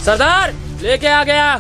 सरदार लेके आ गया।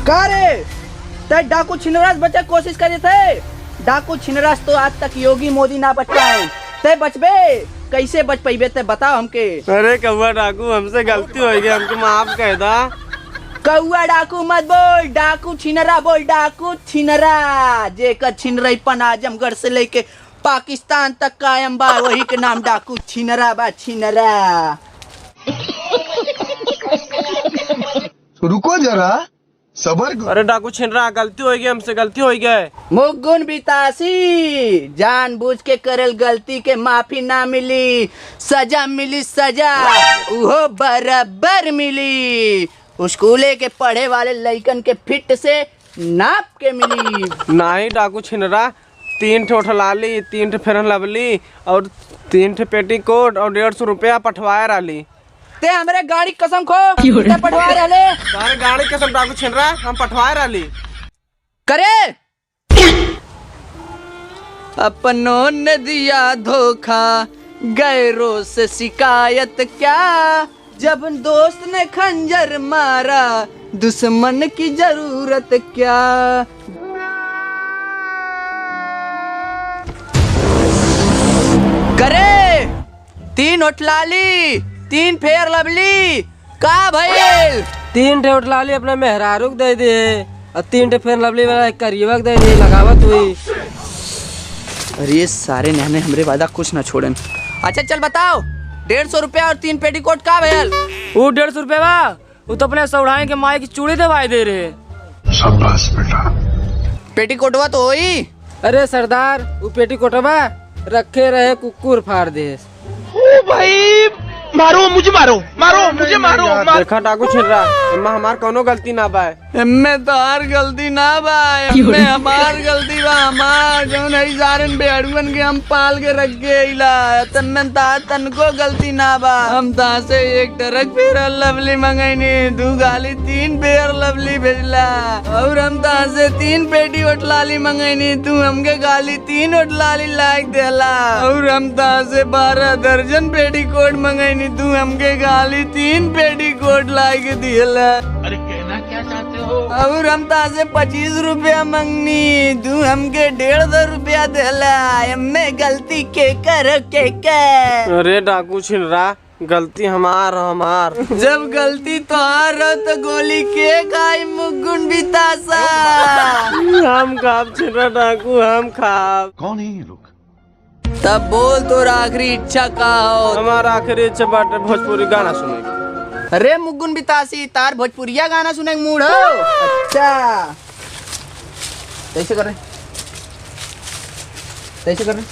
का रे ते डाकू छिनराज बचे कोशिश करे थे। डाकू छिनराज तो आज तक योगी मोदी ना बच पाए। ते बचबे कैसे बच पाइबे ते बताओ हमके। अरे कौआ डाकू हमसे गलती हो गई, हमको माफ कह दा। कौआ डाकू मत बोल, डाकू छिनरा बोल। डाकू छिनरा जेकर छिनरईपन आजमगढ़ से लेके पाकिस्तान तक कायम बा, वही के नाम डाकू छिनरा बा। छिनरा रुको जरा सबर। अरे डाकू छिनरा गलती हो गई, हमसे गलती हो गई। मुगुन बितासी जानबूझ के करल गलती के माफी ना मिली, सजा मिली सजा उहो बराबर मिली। स्कूले के पढ़े वाले लइकन के फिट से नाप के मिली। नहीं डाकू छिनरा, 3 ठो ठलाली, 3 ठो फेरन लवली और 3 ठो पेटीकोट और 150 रुपया पठवाए रही। ते हमरे गाड़ी कसम खो ते पटवा रहले। अरे गाड़ी कसम डाकू छिनरा, हम पठवाए रही। करे अपनों ने दिया धोखा, गैरों से शिकायत क्या। जब दोस्त ने खंजर मारा, दुश्मन की जरूरत क्या। करे 3 होटलाली, 3 फेयर लवली का भइल। 3 ठे उठलाली अपने मेहरारू को दे दे और 3 ठे फेयर लवली वाला करिएवा को दे दे, लगावत हुई। अरे ये सारे नहने हमरे वादा कुछ ना छोड़न। अच्छा चल बताओ 150 रुपया और 3 पेटीकोट का भइल। वो 150 रुपये बा, वो तो अपने सौढ़ाई के माई की चूड़ी दवाई दे रहे। शाबाश बेटा। पेटीकोटवा तो होई। अरे सरदार वो पेटीकोटवा रखे रहे कुकुर फाड़ दे। ओ भाई मारो मुझे, मारो मुझे, मारो। देखा डाकू छिनरा, इम्मा हमार कोनो गलती ना बा। एम्मे तार गलती ना बा, एम्मे हमार गलती बा। हमार जौन है सारन बेड़ुअन के हम पाल के रख के इला, तन्ने तार तनको गलती ना बा। हम ता से 1 ट्रक फेयर लवली मंगाईनी, 2 गाली 3 फेयर लवली भेजला और हम ता से 3 पेटी होटलाली मंगाईनी, तू हमके गाली 3 होटलाली लायक देला और हम ता से 12 दर्जन पेटी कोट मंगाईनी, तू हमके गाली 3 पेटी कोट लायक दिला। अरे कहना क्या चाहते हो। और हम तासे 25 रुपया मंगनी, तू हमके 150 रुपया देला। एम्मे गलती के कर के कर। अरे डाकू छिनरा गलती हमार। जब गलती तो तो गोली के खाई मुगुन बितासा। हम खाब छिनरा डाकू, हम खाब। कौन है ये लोग? तब बोल तो आखिरी इच्छा का हो। हमारा आखिरी इच्छा बाटे भोजपुरी गाना सुनेगी। अरे मुगुन बितासी तार भोजपुरिया गाना सुने मूड हो। अच्छा कैसे कर रहे, कैसे कर रहे।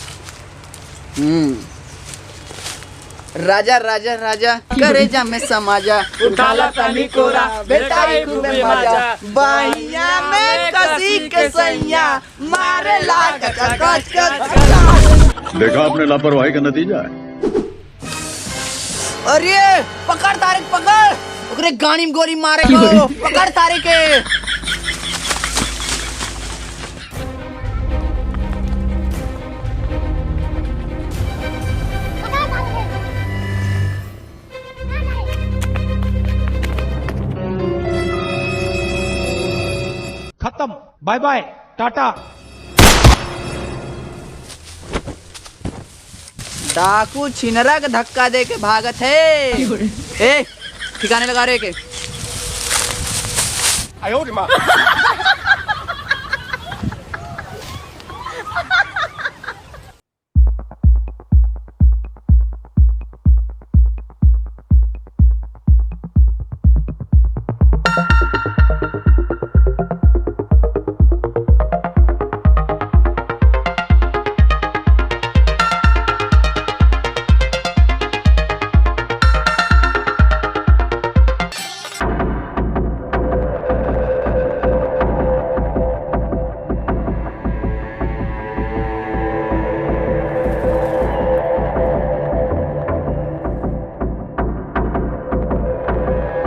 राजा राजा राजा करे जा में समाजा, उठाला तनी कोरा, बेटा ही खूबे मजा। बाहिया में कसी के सैया, मारे ला कच देखा आपने लापरवाही का नतीजा है। अरे पकड़ तारिक पकड़, ओकरे गानी में गोली मारे को पकड़ तारिक के। खत्म, बाय बाय टाटा। डाकू छिनरा के धक्का दे के भागत है। ए ठिकाने लगा रे के।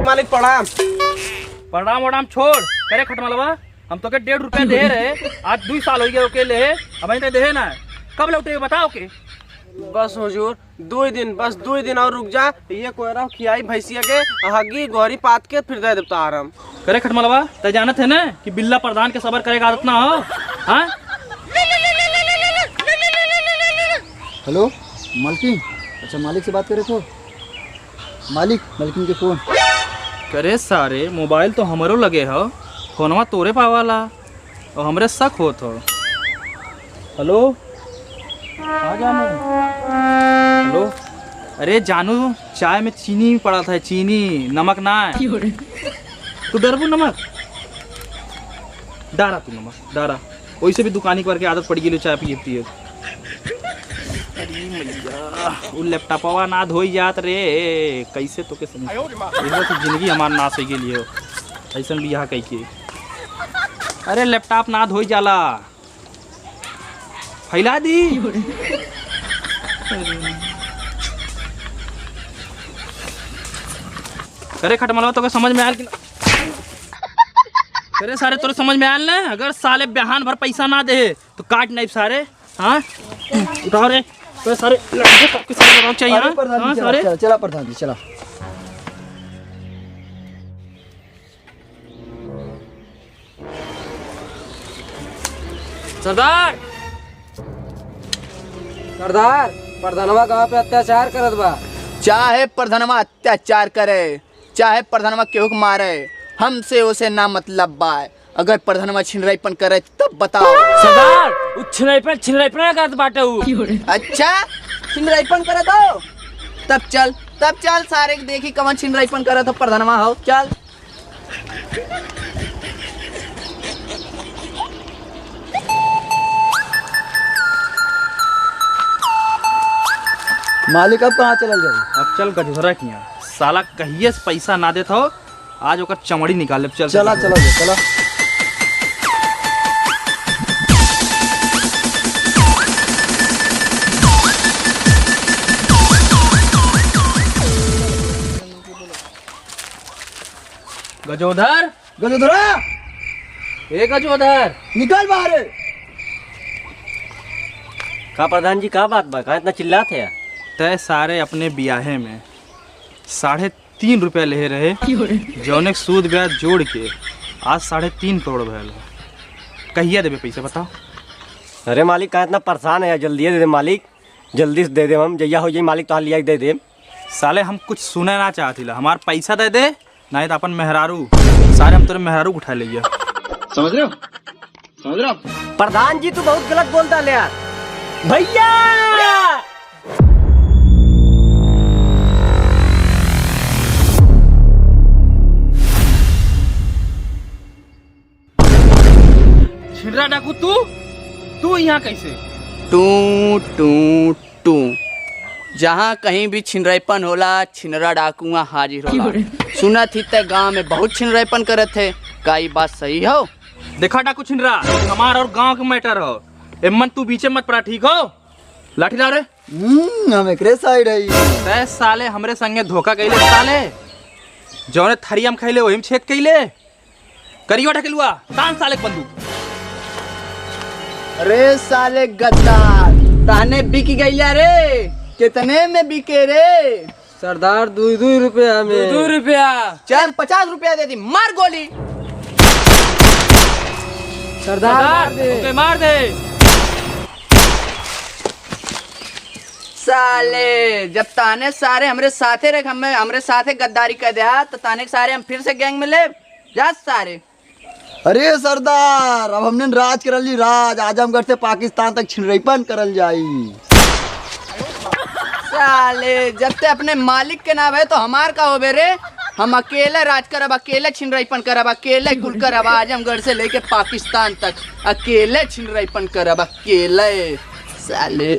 मालिक प्रणाम। प्रणाम वणाम छोड़, करे खटमलवा। हम तो के 1.5 रुपया दे रहे, आज 2 साल हो गए ओके ले, अब तो दे ना, कब लौटे बताओ के। बस हुजूर 2 दिन, बस 2 दिन और रुक जा। ये कोयरा खियाई भैंसिया के हगी गोरी पात के फिर दे देता आराम करे। खटमलवा ते जानत है ना कि बिल्ला प्रधान के सबर करेगा आदत ना हो। हाँ हेलो मालकिन, अच्छा मालिक से बात करे तो मालिकिन के फोन करे। सारे मोबाइल तो हमारो लगे हो, फोनवा तोरे पावाला और हमरे शक होत हो। हेलो हाँ जानू, हेलो अरे जानू चाय में चीनी पड़ा था, चीनी नमक ना है। तू डरबू नमक डारा, तू नमक डारा, वैसे भी दुकानी करके आदत पड़ गई चाय पिए। अरे मैया वो लैपटॉपवा ना धोई जात रे, कैसे तो के समझ तो जिंदगी हमार नाश हो गेली हो ऐसा भी यहाँ कह के। अरे लैपटॉप ना धोई जाला, फैला दी। करे खटमलवा तो समझ में आयल कि करे सारे तोरे समझ में आयल ना। अगर साले बिहान भर पैसा ना दे तो काट नहीं सारे। हाँ उठाओ रे तो सारे लड़के सारे चाहिए। हाँ सारे चला प्रधान जी चला। सरदार सरदार प्रधानवा गाँव पे अत्याचार करत बा। चाहे प्रधानवा अत्याचार करे, चाहे प्रधानवा केहू के मारे, हमसे उसे ना मतलब बा। अगर प्रधानवा छिनराईपन करे तब बताओ। सरदार छिनराईपन करत बाटे उ। अच्छा छिनराईपन करे तो तब चल सारे के देखी कवन छिनराईपन करे तो प्रधानवा हो। चल मालिक अब कहाँ चल जाए? अब चल गधरा किया साला कहिए से पैसा ना देता हो, आज ओकर चमड़ी निकाल ले। चल चला चला चला। गजोधर गजोधरा ए गजोधर निकल बाहर। का प्रधान जी का बात बा, कहाँ इतना चिल्लाते हैं? तय सारे अपने ब्याहे में 3.5 रुपया ले रहे, जौन एक सूद ब्याज जोड़ के आज 3.5 करोड़ भैल। कहिए देवे पैसे बताओ। अरे मालिक कहाँ इतना परेशान है, जल्दी दे दे मालिक, जल्दी से दे दे। हम जैया हो जाए मालिक तो लिया दे दे। साले हम कुछ सुने ना चाहती ला, हमार पैसा दे दे नहीं तो अपन मेहरारू सारे हम तेरे मेहरारू उठा ले। समझ रहे हो? प्रधान जी तू बहुत गलत बोलता ले यार। भैया छिनरा डाकू तू यहाँ कैसे? टू जहाँ कहीं भी छिनराईपन होला छिनरा डाकुआ हाजिर होला। सुना थी ते गांव में बहुत छिनराईपन करे थे, का ये बात सही हो? देखा डाकू छिनरा हमार और गांव के मैटर हो, एमन तू बीचे मत पड़ा, ठीक हो? लाठी ला रे। हम एकरे साइड है। तै साले हमरे संगे धोखा कैले साले, जौने थरियम खैले वही में छेद कैले। करियो ढकेलुआ तान साले बंदूक। अरे साले गद्दार ताने बिक गईला रे, कितने में बिके रे? सरदार 2 रुपया में 2 रुपया। चल 50 रुपया दे दी, मार गोली। सरदार मार दे। साले जब ताने सारे हमरे साथे रख, हमरे साथे गद्दारी कर दिया तो ताने सारे हम फिर से गैंग में ले जा सारे। अरे सरदार अब हमने राज करल जी, राज आजमगढ़ से पाकिस्तान तक छिनराईपन करल जाई। साले जब ते अपने मालिक के नाम है तो हमार का हो रे? हम अकेले राज करब, अकेले छिनराईपन करब, अकेले गुल करब, आजमगढ़ से लेके पाकिस्तान तक अकेले छिनराईपन करब, अकेले साले।